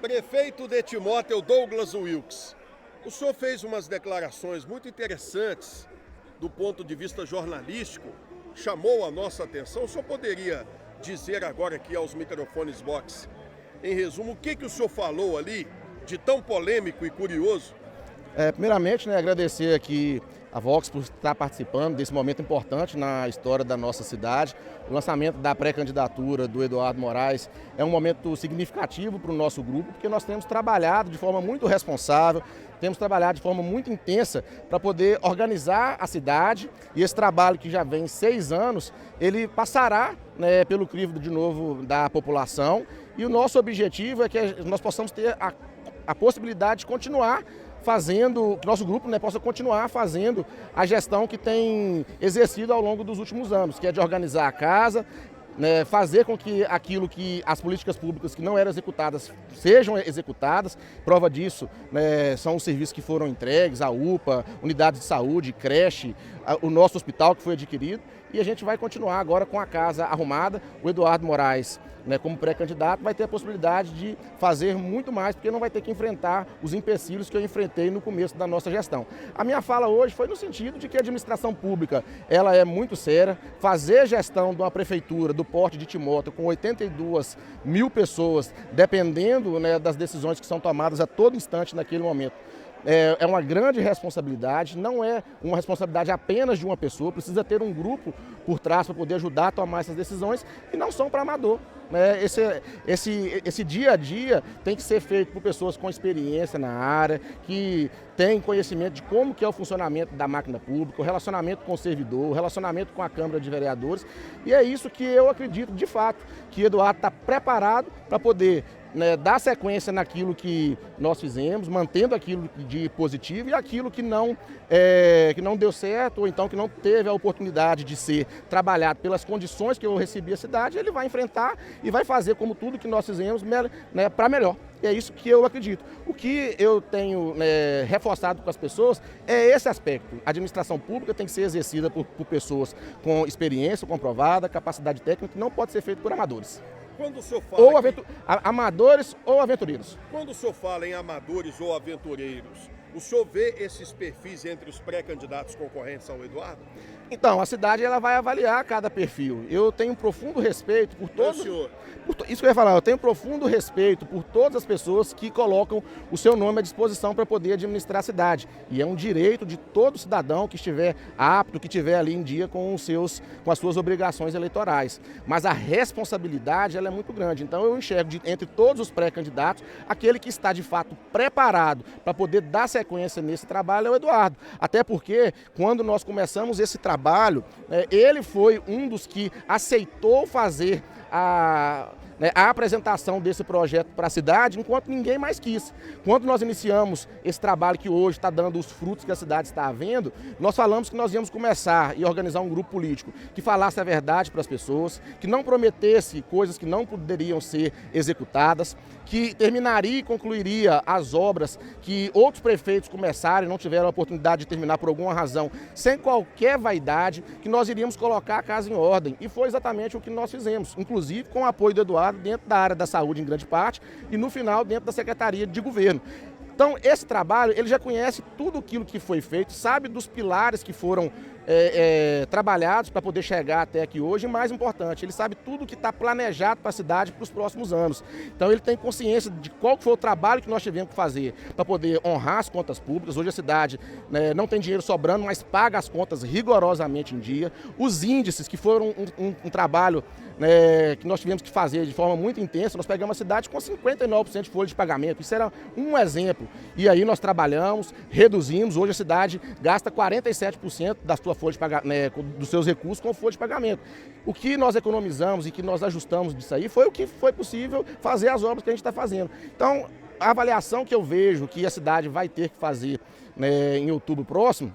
Prefeito de Timóteo Douglas Wilkes, o senhor fez umas declarações muito interessantes do ponto de vista jornalístico, chamou a nossa atenção. O senhor poderia dizer agora aqui aos microfones box, em resumo, o que o senhor falou ali de tão polêmico e curioso? Primeiramente, agradecer aqui a Vox por estar participando desse momento importante na história da nossa cidade. O lançamento da pré-candidatura do Eduardo Moraes é um momento significativo para o nosso grupo, porque nós temos trabalhado de forma muito responsável, temos trabalhado de forma muito intensa para poder organizar a cidade, e esse trabalho que já vem 6 anos, ele passará pelo crivo de novo da população, e o nosso objetivo é que nós possamos ter a possibilidade de continuar fazendo, que nosso grupo possa continuar fazendo a gestão que tem exercido ao longo dos últimos anos, que é de organizar a casa, fazer com que aquilo que as políticas públicas que não eram executadas sejam executadas. Prova disso são os serviços que foram entregues, a UPA, unidades de saúde, creche, o nosso hospital que foi adquirido, e a gente vai continuar agora com a casa arrumada. O Eduardo Moraes, como pré-candidato, vai ter a possibilidade de fazer muito mais, porque não vai ter que enfrentar os empecilhos que eu enfrentei no começo da nossa gestão. A minha fala hoje foi no sentido de que a administração pública ela é muito séria. Fazer gestão de uma prefeitura do porte de Timóteo com 82 mil pessoas, dependendo das decisões que são tomadas a todo instante naquele momento, é uma grande responsabilidade, não é uma responsabilidade apenas de uma pessoa, precisa ter um grupo por trás para poder ajudar a tomar essas decisões, e não são para amador. Esse dia a dia tem que ser feito por pessoas com experiência na área, que têm conhecimento de como que é o funcionamento da máquina pública, o relacionamento com o servidor, o relacionamento com a Câmara de Vereadores, e é isso que eu acredito de fato, que Eduardo está preparado para poder dar sequência naquilo que nós fizemos, mantendo aquilo de positivo, e aquilo que não deu certo, ou então que não teve a oportunidade de ser trabalhado pelas condições que eu recebi a cidade, ele vai enfrentar e vai fazer como tudo que nós fizemos para melhor. E é isso que eu acredito. O que eu tenho reforçado com as pessoas é esse aspecto. A administração pública tem que ser exercida por pessoas com experiência comprovada, capacidade técnica, que não pode ser feito por amadores. Quando o senhor fala amadores ou aventureiros. Quando o senhor fala em amadores ou aventureiros, o senhor vê esses perfis entre os pré-candidatos concorrentes ao Eduardo? Então, a cidade ela vai avaliar cada perfil. Eu tenho um profundo respeito por todos. Isso que eu ia falar, eu tenho um profundo respeito por todas as pessoas que colocam o seu nome à disposição para poder administrar a cidade. E é um direito de todo cidadão que estiver apto, que estiver ali em dia com as suas obrigações eleitorais. Mas a responsabilidade ela é muito grande. Então eu enxergo entre todos os pré-candidatos, aquele que está de fato preparado para poder dar sequência nesse trabalho é o Eduardo. Até porque quando nós começamos esse trabalho, ele foi um dos que aceitou fazer a apresentação desse projeto para a cidade, enquanto ninguém mais quis. Quando nós iniciamos esse trabalho que hoje está dando os frutos que a cidade está havendo, nós falamos que nós íamos começar e organizar um grupo político que falasse a verdade para as pessoas, que não prometesse coisas que não poderiam ser executadas, que terminaria e concluiria as obras que outros prefeitos começaram e não tiveram a oportunidade de terminar por alguma razão, sem qualquer vaidade, que nós iríamos colocar a casa em ordem. E foi exatamente o que nós fizemos, inclusive com o apoio do Eduardo dentro da área da saúde em grande parte e no final dentro da Secretaria de Governo. Então esse trabalho, ele já conhece tudo aquilo que foi feito, sabe dos pilares que foram trabalhados para poder chegar até aqui hoje, e mais importante, ele sabe tudo que está planejado para a cidade para os próximos anos. Então ele tem consciência de qual foi o trabalho que nós tivemos que fazer para poder honrar as contas públicas. Hoje a cidade não tem dinheiro sobrando, mas paga as contas rigorosamente em dia. Os índices, que foram um trabalho que nós tivemos que fazer de forma muito intensa, nós pegamos a cidade com 59% de folha de pagamento. Isso era um exemplo. E aí nós trabalhamos, reduzimos. Hoje a cidade gasta 47% da sua folha de pagamento, dos seus recursos com folha de pagamento. O que nós economizamos e que nós ajustamos disso aí foi o que foi possível fazer as obras que a gente está fazendo. Então, a avaliação que eu vejo que a cidade vai ter que fazer em outubro próximo,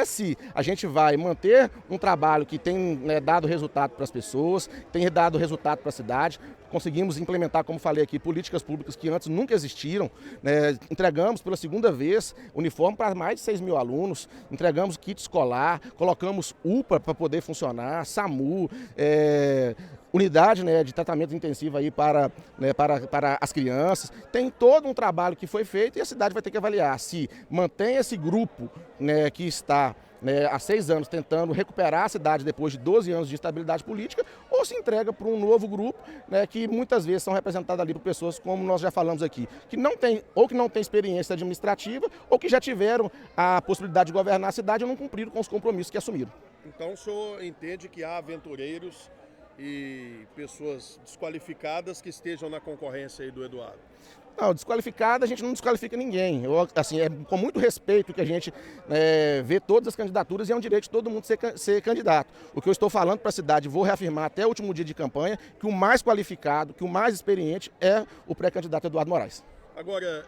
se a gente vai manter um trabalho que tem dado resultado para as pessoas, tem dado resultado para a cidade, conseguimos implementar, como falei aqui, políticas públicas que antes nunca existiram, né? Entregamos pela segunda vez uniforme para mais de 6 mil alunos, entregamos kit escolar, colocamos UPA para poder funcionar, SAMU, unidade, né, de tratamento intensivo aí para as crianças. Tem todo um trabalho que foi feito e a cidade vai ter que avaliar se mantém esse grupo, né, que está, né, há 6 anos tentando recuperar a cidade depois de 12 anos de estabilidade política, ou se entrega para um novo grupo, né, que muitas vezes são representadas ali por pessoas, como nós já falamos aqui, que não tem experiência administrativa ou que já tiveram a possibilidade de governar a cidade e não cumpriram com os compromissos que assumiram. Então o senhor entende que há aventureiros e pessoas desqualificadas que estejam na concorrência aí do Eduardo? Não, desqualificada, a gente não desqualifica ninguém. É com muito respeito que a gente vê todas as candidaturas e é um direito de todo mundo ser candidato. O que eu estou falando para a cidade, vou reafirmar até o último dia de campanha, que o mais qualificado, que o mais experiente é o pré-candidato Eduardo Moraes. Agora,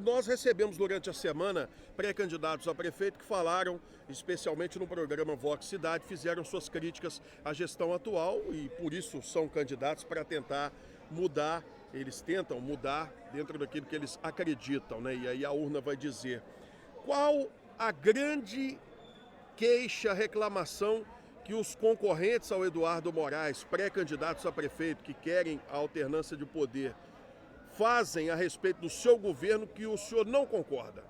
nós recebemos durante a semana pré-candidatos a prefeito que falaram, especialmente no programa Vox Cidade, fizeram suas críticas à gestão atual e por isso são candidatos para tentar mudar. Eles tentam mudar dentro daquilo que eles acreditam, né? E aí a urna vai dizer qual a grande queixa, reclamação que os concorrentes ao Eduardo Moraes, pré-candidatos a prefeito, que querem a alternância de poder, fazem a respeito do seu governo que o senhor não concorda?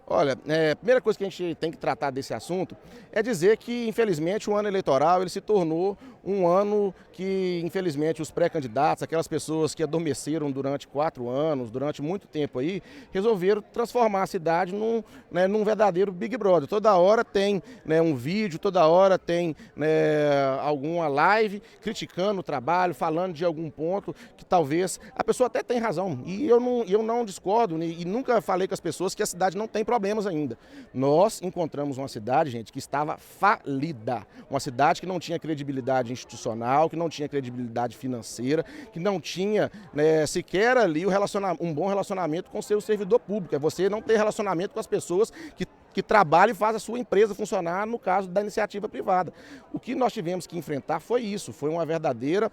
Olha, a primeira coisa que a gente tem que tratar desse assunto é dizer que, infelizmente, o ano eleitoral ele se tornou um ano que, infelizmente, os pré-candidatos, aquelas pessoas que adormeceram durante 4 anos, durante muito tempo aí, resolveram transformar a cidade num verdadeiro Big Brother. Toda hora tem, né, um vídeo, toda hora tem, né, alguma live criticando o trabalho, falando de algum ponto que talvez a pessoa até tem razão. E eu não discordo e nunca falei com as pessoas que a cidade não tem problemas ainda. Nós encontramos uma cidade, gente, que estava falida. Uma cidade que não tinha credibilidade institucional, que não tinha credibilidade financeira, que não tinha, né, sequer ali um bom relacionamento com o seu servidor público. É você não ter relacionamento com as pessoas que trabalha e faz a sua empresa funcionar, no caso da iniciativa privada. O que nós tivemos que enfrentar foi isso, foi uma verdadeira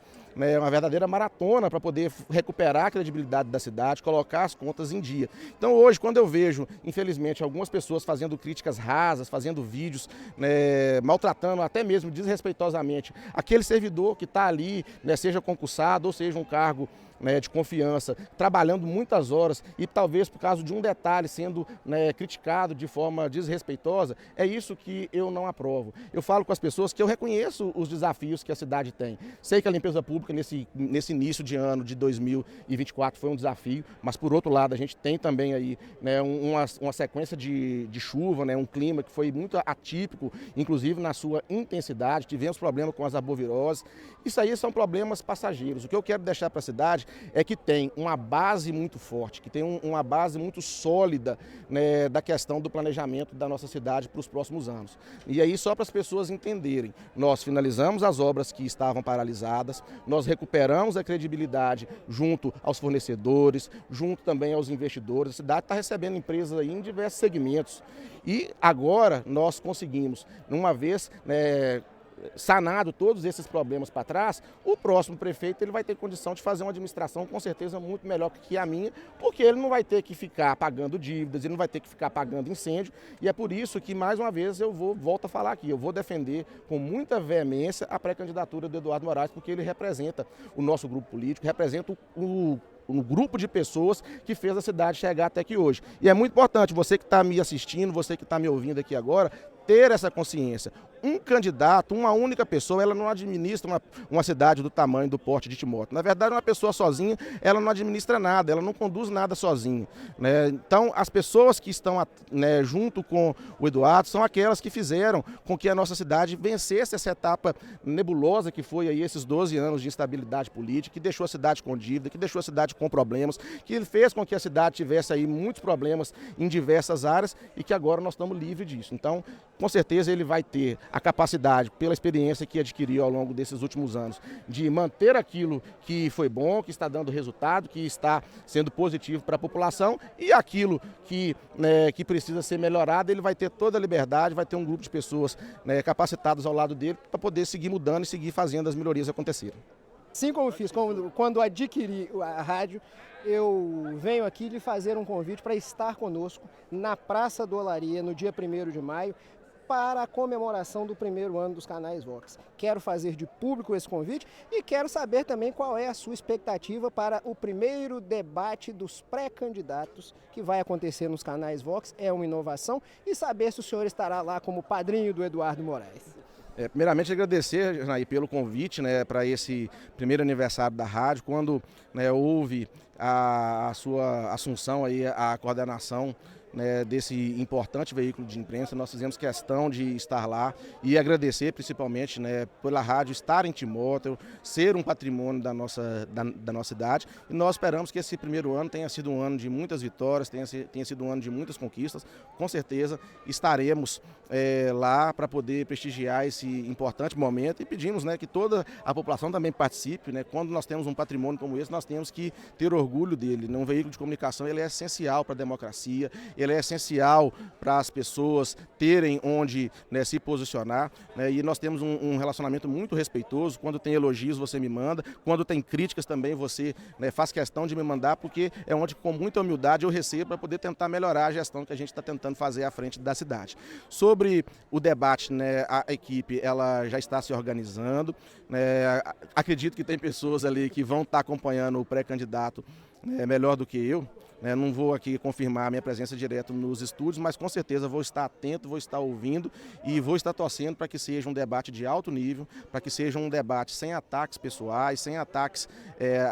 maratona para poder recuperar a credibilidade da cidade, colocar as contas em dia. Então hoje, quando eu vejo, infelizmente, algumas pessoas fazendo críticas rasas, fazendo vídeos, né, maltratando até mesmo desrespeitosamente aquele servidor que está ali, né, seja concursado ou seja um cargo, né, de confiança, trabalhando muitas horas e talvez por causa de um detalhe sendo, né, criticado de forma desrespeitosa, é isso que eu não aprovo. Eu falo com as pessoas que eu reconheço os desafios que a cidade tem. Sei que a limpeza pública nesse início de ano de 2024 foi um desafio, mas por outro lado a gente tem também aí, né, uma sequência de chuva, né, um clima que foi muito atípico, inclusive na sua intensidade, tivemos problema com as arboviroses. Isso aí são problemas passageiros. O que eu quero deixar para a cidade é que tem uma base muito forte, que tem uma base muito sólida, né, da questão do planejamento da nossa cidade para os próximos anos. E aí, só para as pessoas entenderem, nós finalizamos as obras que estavam paralisadas, nós recuperamos a credibilidade junto aos fornecedores, junto também aos investidores. A cidade está recebendo empresas aí em diversos segmentos. E agora nós conseguimos, uma vez, né, sanado todos esses problemas para trás, o próximo prefeito ele vai ter condição de fazer uma administração com certeza muito melhor que a minha, porque ele não vai ter que ficar pagando dívidas, ele não vai ter que ficar pagando incêndio, e é por isso que, mais uma vez, volto a falar aqui, eu vou defender com muita veemência a pré-candidatura do Eduardo Moraes, porque ele representa o nosso grupo político, representa um grupo de pessoas que fez a cidade chegar até aqui hoje. E é muito importante, você que está me assistindo, você que está me ouvindo aqui agora, ter essa consciência. Um candidato, uma única pessoa, ela não administra uma cidade do tamanho do porte de Timóteo. Na verdade, uma pessoa sozinha, ela não administra nada, ela não conduz nada sozinha, né? Então, as pessoas que estão, né, junto com o Eduardo são aquelas que fizeram com que a nossa cidade vencesse essa etapa nebulosa que foi aí esses 12 anos de instabilidade política, que deixou a cidade com dívida, que deixou a cidade com problemas, que fez com que a cidade tivesse aí muitos problemas em diversas áreas e que agora nós estamos livres disso. Então, com certeza ele vai ter a capacidade, pela experiência que adquiriu ao longo desses últimos anos, de manter aquilo que foi bom, que está dando resultado, que está sendo positivo para a população, e aquilo que precisa ser melhorado, ele vai ter toda a liberdade, vai ter um grupo de pessoas, né, capacitadas ao lado dele para poder seguir mudando e seguir fazendo as melhorias acontecerem. Assim como fiz quando adquiri a rádio, eu venho aqui lhe fazer um convite para estar conosco na Praça do Olaria, no dia 1º de maio, para a comemoração do 1º ano dos canais Vox. Quero fazer de público esse convite e quero saber também qual é a sua expectativa para o primeiro debate dos pré-candidatos que vai acontecer nos canais Vox. É uma inovação e saber se o senhor estará lá como padrinho do Eduardo Moraes. Primeiramente agradecer, Janaí, pelo convite, né, para esse primeiro aniversário da rádio, quando, né, houve a sua assunção aí, a coordenação, né, desse importante veículo de imprensa. Nós fizemos questão de estar lá e agradecer principalmente, né, pela rádio estar em Timóteo, ser um patrimônio da nossa cidade, e nós esperamos que esse primeiro ano tenha sido um ano de muitas vitórias, tenha sido um ano de muitas conquistas. Com certeza estaremos lá para poder prestigiar esse importante momento e pedimos, né, que toda a população também participe, né. Quando nós temos um patrimônio como esse, nós temos que ter orgulho dele, né. Um veículo de comunicação, ele é essencial para a democracia, ele é essencial para as pessoas terem onde, né, se posicionar, né, e nós temos um relacionamento muito respeitoso. Quando tem elogios você me manda, quando tem críticas também você, né, faz questão de me mandar, porque é onde com muita humildade eu recebo para poder tentar melhorar a gestão que a gente está tentando fazer à frente da cidade. Sobre o debate, né, a equipe ela já está se organizando, né, acredito que tem pessoas ali que vão estar acompanhando o pré-candidato, né, melhor do que eu. Não vou aqui confirmar a minha presença direto nos estúdios, mas com certeza vou estar atento, vou estar ouvindo e vou estar torcendo para que seja um debate de alto nível, para que seja um debate sem ataques pessoais, sem ataques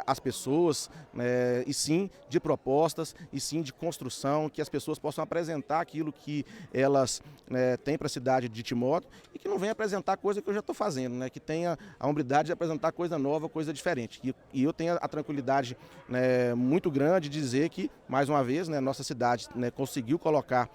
às pessoas, né, e sim de propostas, e sim de construção, que as pessoas possam apresentar aquilo que elas, né, têm para a cidade de Timóteo e que não venha apresentar coisa que eu já estou fazendo, né, que tenha a humildade de apresentar coisa nova, coisa diferente. E eu tenho a tranquilidade, né, muito grande de dizer que, mais uma vez, né, nossa cidade, né, conseguiu colocar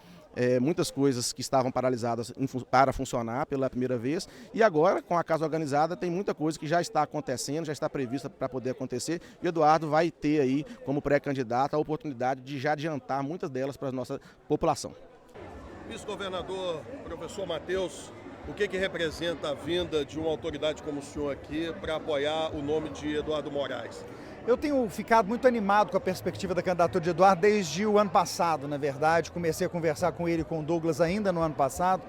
muitas coisas que estavam paralisadas para funcionar pela primeira vez, e agora, com a casa organizada, tem muita coisa que já está acontecendo, já está prevista para poder acontecer, e o Eduardo vai ter aí, como pré-candidato, a oportunidade de já adiantar muitas delas para a nossa população. Vice-governador, professor Matheus, o que representa a vinda de uma autoridade como o senhor aqui para apoiar o nome de Eduardo Moraes? Eu tenho ficado muito animado com a perspectiva da candidatura de Eduardo desde o ano passado, na verdade. Comecei a conversar com ele e com o Douglas ainda no ano passado.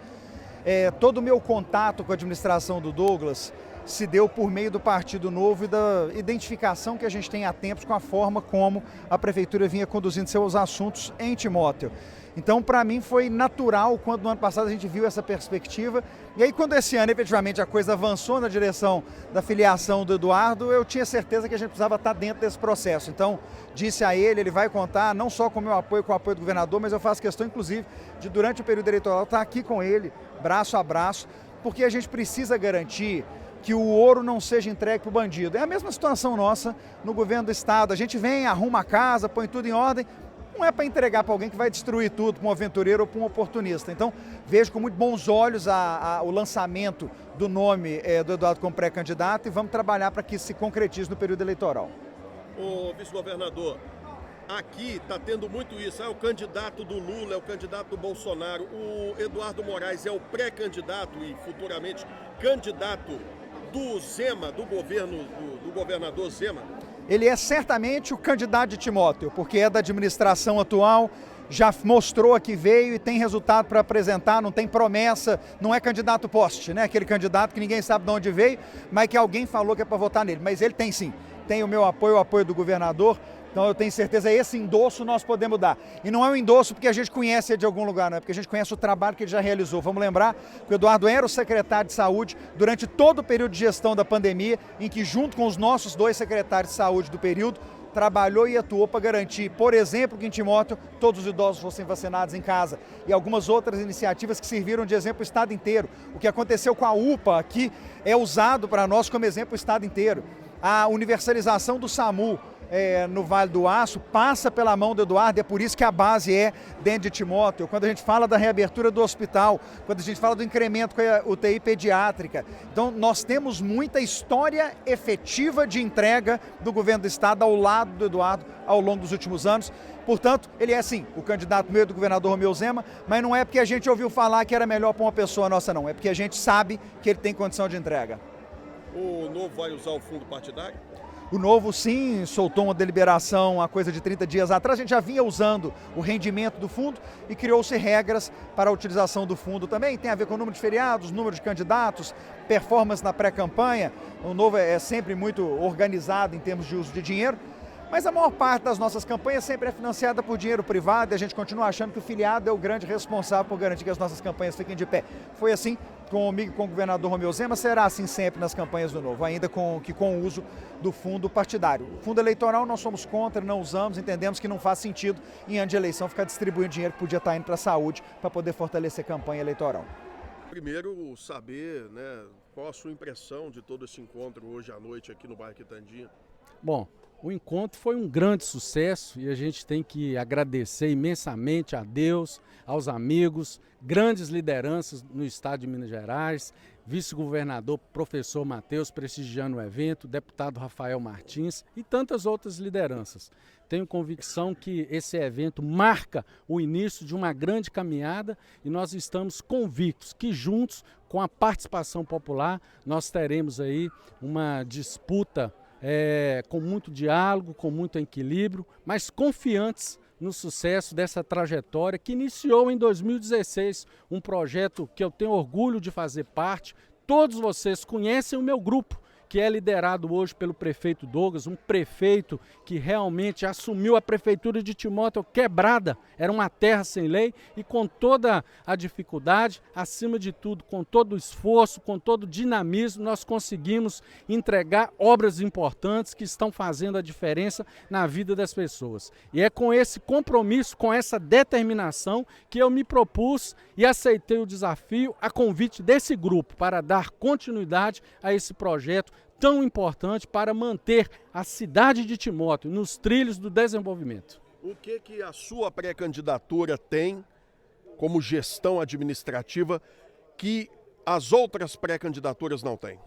Todo o meu contato com a administração do Douglas se deu por meio do Partido Novo e da identificação que a gente tem há tempos com a forma como a Prefeitura vinha conduzindo seus assuntos em Timóteo. Então, para mim, foi natural quando no ano passado a gente viu essa perspectiva. E aí, quando esse ano, efetivamente, a coisa avançou na direção da filiação do Eduardo, eu tinha certeza que a gente precisava estar dentro desse processo. Então, disse a ele vai contar não só com o meu apoio, com o apoio do governador, mas eu faço questão, inclusive, de, durante o período eleitoral, estar aqui com ele, braço a braço, porque a gente precisa garantir que o ouro não seja entregue para o bandido. É a mesma situação nossa no governo do estado. A gente vem, arruma a casa, põe tudo em ordem, não é para entregar para alguém que vai destruir tudo, para um aventureiro ou para um oportunista. Então, vejo com muito bons olhos o lançamento do nome do Eduardo como pré-candidato e vamos trabalhar para que isso se concretize no período eleitoral. Ô vice-governador, aqui está tendo muito isso, é o candidato do Lula, é o candidato do Bolsonaro. O Eduardo Moraes é o pré-candidato e futuramente candidato do Zema, do governo do governador Zema? Ele é certamente o candidato de Timóteo, porque é da administração atual, já mostrou que veio e tem resultado para apresentar, não tem promessa, não é candidato poste, né? Aquele candidato que ninguém sabe de onde veio, mas que alguém falou que é para votar nele. Mas ele tem sim, tem o meu apoio, o apoio do governador. Então eu tenho certeza, esse endosso nós podemos dar. E não é um endosso porque a gente conhece ele de algum lugar, não é porque a gente conhece o trabalho que ele já realizou. Vamos lembrar que o Eduardo era o secretário de saúde durante todo o período de gestão da pandemia, em que junto com os nossos 2 secretários de saúde do período, trabalhou e atuou para garantir, por exemplo, que em Timóteo todos os idosos fossem vacinados em casa e algumas outras iniciativas que serviram de exemplo o estado inteiro. O que aconteceu com a UPA aqui é usado para nós como exemplo o estado inteiro. A universalização do SAMU no Vale do Aço passa pela mão do Eduardo, é por isso que a base é dentro de Timóteo. Quando a gente fala da reabertura do hospital, quando a gente fala do incremento com a UTI pediátrica. Então nós temos muita história efetiva de entrega do governo do estado ao lado do Eduardo ao longo dos últimos anos. Portanto, ele é sim o candidato meio do governador Romeu Zema, mas não é porque a gente ouviu falar que era melhor para uma pessoa nossa não, é porque a gente sabe que ele tem condição de entrega. O Novo vai usar o fundo partidário? O Novo, sim, soltou uma deliberação há coisa de 30 dias atrás. A gente já vinha usando o rendimento do fundo e criou-se regras para a utilização do fundo também. Tem a ver com o número de feriados, número de candidatos, performance na pré-campanha. O Novo é sempre muito organizado em termos de uso de dinheiro. Mas a maior parte das nossas campanhas sempre é financiada por dinheiro privado e a gente continua achando que o filiado é o grande responsável por garantir que as nossas campanhas fiquem de pé. Foi assim comigo e com o governador Romeu Zema, será assim sempre nas campanhas do Novo, ainda com o uso do fundo partidário. O fundo eleitoral nós somos contra, não usamos, entendemos que não faz sentido em ano de eleição ficar distribuindo dinheiro que podia estar indo para a saúde para poder fortalecer a campanha eleitoral. Primeiro, saber, né, qual a sua impressão de todo esse encontro hoje à noite aqui no bairro Quitandinha. Bom, o encontro foi um grande sucesso e a gente tem que agradecer imensamente a Deus, aos amigos, grandes lideranças no estado de Minas Gerais, vice-governador professor Matheus prestigiando o evento, deputado Rafael Martins e tantas outras lideranças. Tenho convicção que esse evento marca o início de uma grande caminhada e nós estamos convictos que juntos, com a participação popular, nós teremos aí uma disputa com muito diálogo, com muito equilíbrio, mas confiantes no sucesso dessa trajetória que iniciou em 2016, um projeto que eu tenho orgulho de fazer parte. Todos vocês conhecem o meu grupo, que é liderado hoje pelo prefeito Douglas, um prefeito que realmente assumiu a prefeitura de Timóteo quebrada, era uma terra sem lei e com toda a dificuldade, acima de tudo, com todo o esforço, com todo o dinamismo, nós conseguimos entregar obras importantes que estão fazendo a diferença na vida das pessoas. E é com esse compromisso, com essa determinação que eu me propus e aceitei o desafio, a convite desse grupo para dar continuidade a esse projeto tão importante para manter a cidade de Timóteo nos trilhos do desenvolvimento. O que a sua pré-candidatura tem como gestão administrativa que as outras pré-candidaturas não têm?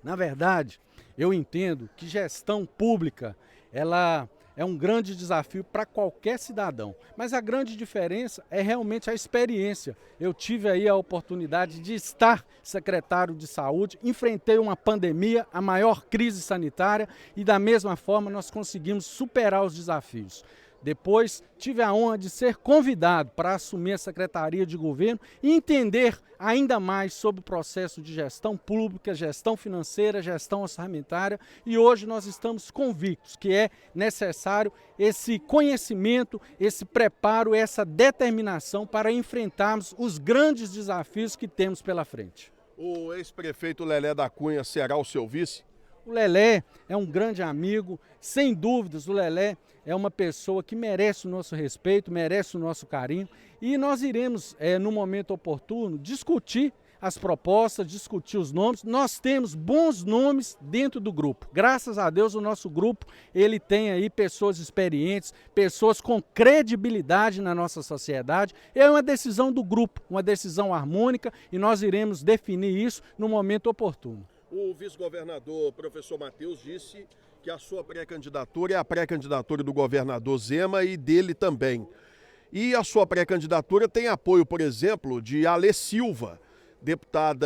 Na verdade, eu entendo que gestão pública, ela é um grande desafio para qualquer cidadão, mas a grande diferença é realmente a experiência. Eu tive aí a oportunidade de estar secretário de saúde, enfrentei uma pandemia, a maior crise sanitária e da mesma forma nós conseguimos superar os desafios. Depois tive a honra de ser convidado para assumir a Secretaria de Governo e entender ainda mais sobre o processo de gestão pública, gestão financeira, gestão orçamentária e hoje nós estamos convictos que é necessário esse conhecimento, esse preparo, essa determinação para enfrentarmos os grandes desafios que temos pela frente. O ex-prefeito Lelé da Cunha será o seu vice? O Lelé é um grande amigo, sem dúvidas o Lelé é uma pessoa que merece o nosso respeito, merece o nosso carinho e nós iremos, no momento oportuno, discutir as propostas, discutir os nomes. Nós temos bons nomes dentro do grupo. Graças a Deus o nosso grupo ele tem aí pessoas experientes, pessoas com credibilidade na nossa sociedade. É uma decisão do grupo, uma decisão harmônica e nós iremos definir isso no momento oportuno. O vice-governador, professor Matheus, disse que a sua pré-candidatura é a pré-candidatura do governador Zema e dele também. E a sua pré-candidatura tem apoio, por exemplo, de Alê Silva,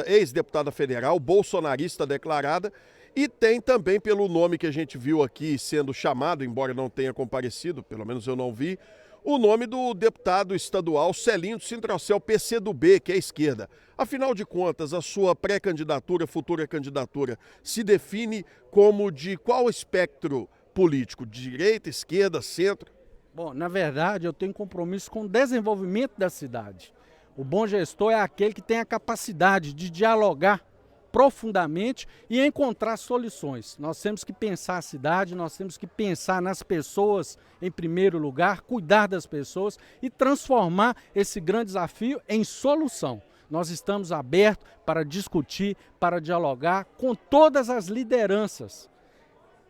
ex-deputada federal, bolsonarista declarada, e tem também, pelo nome que a gente viu aqui sendo chamado, embora não tenha comparecido, pelo menos eu não vi, o nome do deputado estadual Celinho do Sintrocel, PCdoB, que é a esquerda. Afinal de contas, a sua pré-candidatura, futura candidatura, se define como de qual espectro político? Direita, esquerda, centro? Bom, na verdade, eu tenho compromisso com o desenvolvimento da cidade. O bom gestor é aquele que tem a capacidade de dialogar profundamente e encontrar soluções. Nós temos que pensar a cidade, nós temos que pensar nas pessoas em primeiro lugar, cuidar das pessoas e transformar esse grande desafio em solução. Nós estamos abertos para discutir, para dialogar com todas as lideranças.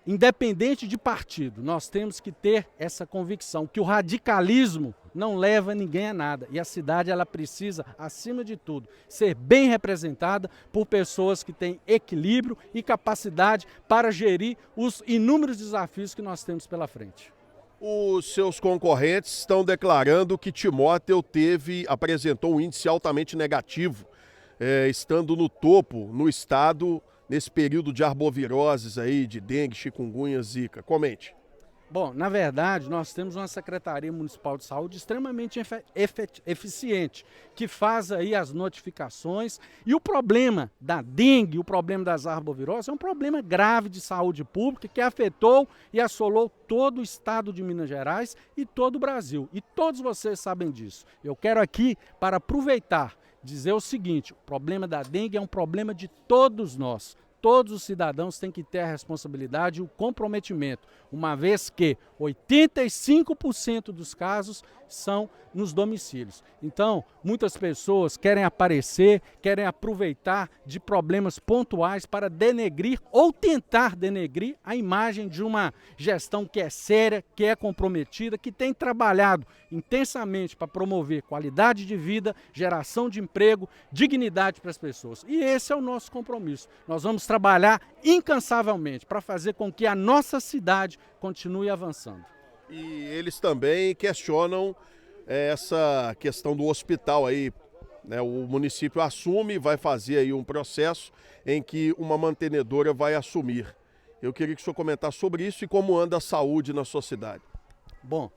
Independente de partido, nós temos que ter essa convicção que o radicalismo não leva ninguém a nada. E a cidade ela precisa, acima de tudo, ser bem representada por pessoas que têm equilíbrio e capacidade para gerir os inúmeros desafios que nós temos pela frente. Os seus concorrentes estão declarando que Timóteo apresentou um índice altamente negativo, estando no topo no estado nesse período de arboviroses aí, de dengue, chikungunya, zika? Comente. Bom, na verdade, nós temos uma Secretaria Municipal de Saúde extremamente eficiente, que faz aí as notificações. E o problema da dengue, o problema das arboviroses, é um problema grave de saúde pública que afetou e assolou todo o estado de Minas Gerais e todo o Brasil. E todos vocês sabem disso. Eu quero aqui, para aproveitar, dizer o seguinte: o problema da dengue é um problema de todos nós. Todos os cidadãos têm que ter a responsabilidade e o comprometimento, uma vez que 85% dos casos são nos domicílios. Então, muitas pessoas querem aparecer, querem aproveitar de problemas pontuais para denegrir ou tentar denegrir a imagem de uma gestão que é séria, que é comprometida, que tem trabalhado intensamente para promover qualidade de vida, geração de emprego, dignidade para as pessoas. E esse é o nosso compromisso. Nós vamos trabalhar incansavelmente para fazer com que a nossa cidade continue avançando. E eles também questionam essa questão do hospital aí, né? O município assume, vai fazer aí um processo em que uma mantenedora vai assumir. Eu queria que o senhor comentasse sobre isso e como anda a saúde na sua cidade. Bom,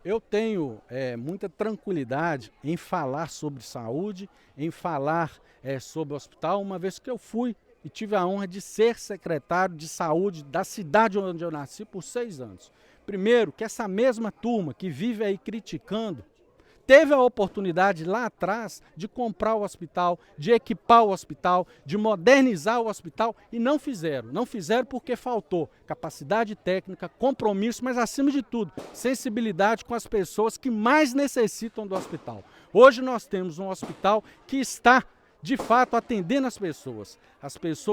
eu tenho muita tranquilidade em falar sobre saúde, em falar sobre o hospital, uma vez que eu fui e tive a honra de ser secretário de saúde da cidade onde eu nasci por 6 anos. Primeiro, que essa mesma turma que vive aí criticando, teve a oportunidade lá atrás de comprar o hospital, de equipar o hospital, de modernizar o hospital e não fizeram. Não fizeram porque faltou capacidade técnica, compromisso, mas acima de tudo, sensibilidade com as pessoas que mais necessitam do hospital. Hoje nós temos um hospital que está de fato atendendo as pessoas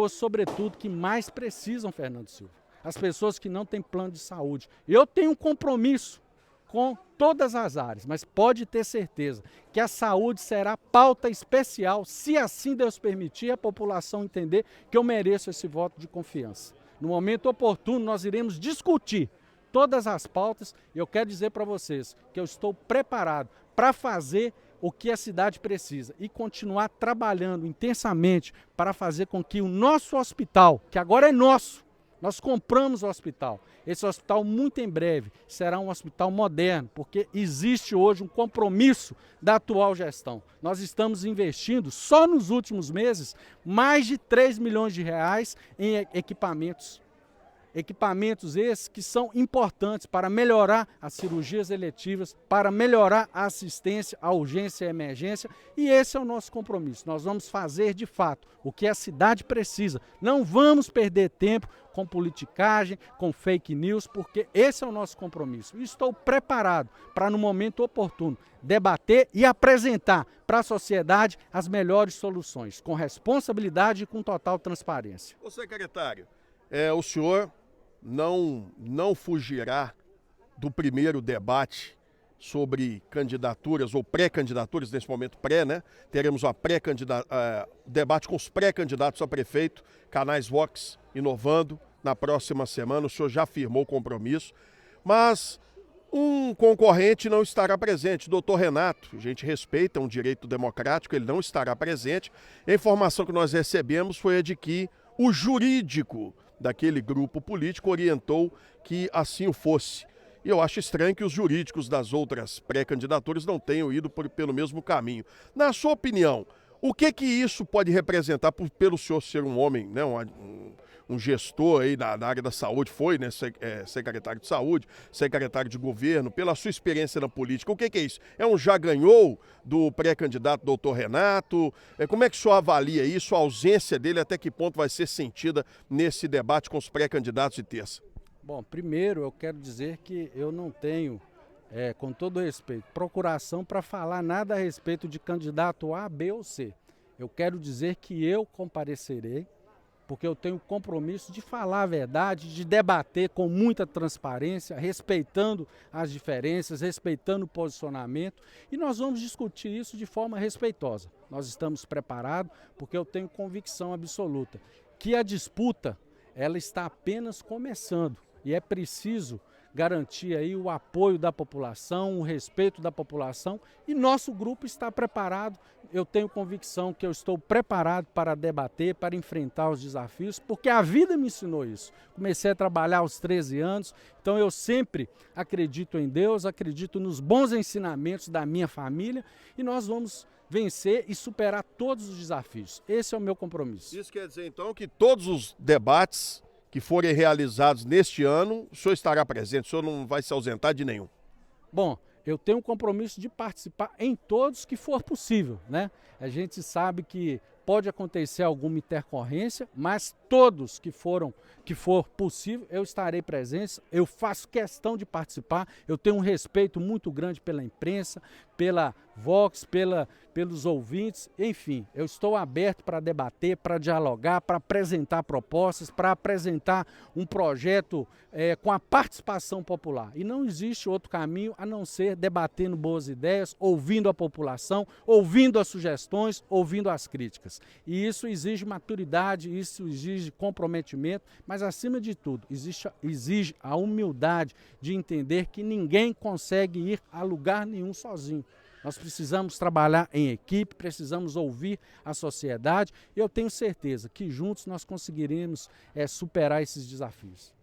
sobretudo que mais precisam, Fernando Silva. As pessoas que não têm plano de saúde. Eu tenho um compromisso com todas as áreas, mas pode ter certeza que a saúde será pauta especial, se assim Deus permitir, a população entender que eu mereço esse voto de confiança. No momento oportuno, nós iremos discutir todas as pautas e eu quero dizer para vocês que eu estou preparado para fazer o que a cidade precisa e continuar trabalhando intensamente para fazer com que o nosso hospital, que agora é nosso, nós compramos o hospital. Esse hospital, muito em breve, será um hospital moderno, porque existe hoje um compromisso da atual gestão. Nós estamos investindo, só nos últimos meses, mais de 3 milhões de reais em equipamentos. Equipamentos esses que são importantes para melhorar as cirurgias eletivas, para melhorar a assistência, a urgência e a emergência, e esse é o nosso compromisso. Nós vamos fazer de fato o que a cidade precisa. Não vamos perder tempo com politicagem, com fake news, porque esse é o nosso compromisso. E estou preparado para, no momento oportuno, debater e apresentar para a sociedade as melhores soluções, com responsabilidade e com total transparência. Ô secretário, o senhor não fugirá do primeiro debate sobre candidaturas ou pré-candidaturas, nesse momento pré, né? Teremos uma debate com os pré-candidatos a prefeito, canais Vox inovando na próxima semana. O senhor já firmou o compromisso, mas um concorrente não estará presente, doutor Renato. A gente respeita um direito democrático, ele não estará presente. A informação que nós recebemos foi a de que o jurídico daquele grupo político orientou que assim o fosse. E eu acho estranho que os jurídicos das outras pré-candidaturas não tenham ido pelo mesmo caminho. Na sua opinião, o que isso pode representar pelo senhor ser um homem, né, um gestor aí na área da saúde, foi, né, secretário de saúde, secretário de governo, pela sua experiência na política, o que é isso? É um já ganhou do pré-candidato doutor Renato? Como é que o senhor avalia isso, a ausência dele, até que ponto vai ser sentida nesse debate com os pré-candidatos de terça? Bom, primeiro eu quero dizer que eu não tenho, com todo respeito, procuração para falar nada a respeito de candidato A, B ou C. Eu quero dizer que eu comparecerei, porque eu tenho compromisso de falar a verdade, de debater com muita transparência, respeitando as diferenças, respeitando o posicionamento, e nós vamos discutir isso de forma respeitosa. Nós estamos preparados, porque eu tenho convicção absoluta que a disputa ela está apenas começando e é preciso garantir aí o apoio da população, o respeito da população, e nosso grupo está preparado. Eu tenho convicção que eu estou preparado para debater, para enfrentar os desafios, porque a vida me ensinou isso. Comecei a trabalhar aos 13 anos, então eu sempre acredito em Deus, acredito nos bons ensinamentos da minha família, e nós vamos vencer e superar todos os desafios. Esse é o meu compromisso. Isso quer dizer, então, que todos os debates que forem realizados neste ano, o senhor estará presente, o senhor não vai se ausentar de nenhum? Bom, eu tenho um compromisso de participar em todos que for possível, né? A gente sabe que pode acontecer alguma intercorrência, mas todos que for possível, eu estarei presente, eu faço questão de participar, eu tenho um respeito muito grande pela imprensa, pela Vox, pelos ouvintes, enfim, eu estou aberto para debater, para dialogar, para apresentar propostas, para apresentar um projeto com a participação popular. E não existe outro caminho a não ser debatendo boas ideias, ouvindo a população, ouvindo as sugestões, ouvindo as críticas. E isso exige maturidade, isso exige comprometimento, mas acima de tudo, exige a humildade de entender que ninguém consegue ir a lugar nenhum sozinho. Nós precisamos trabalhar em equipe, precisamos ouvir a sociedade, e eu tenho certeza que juntos nós conseguiremos superar esses desafios.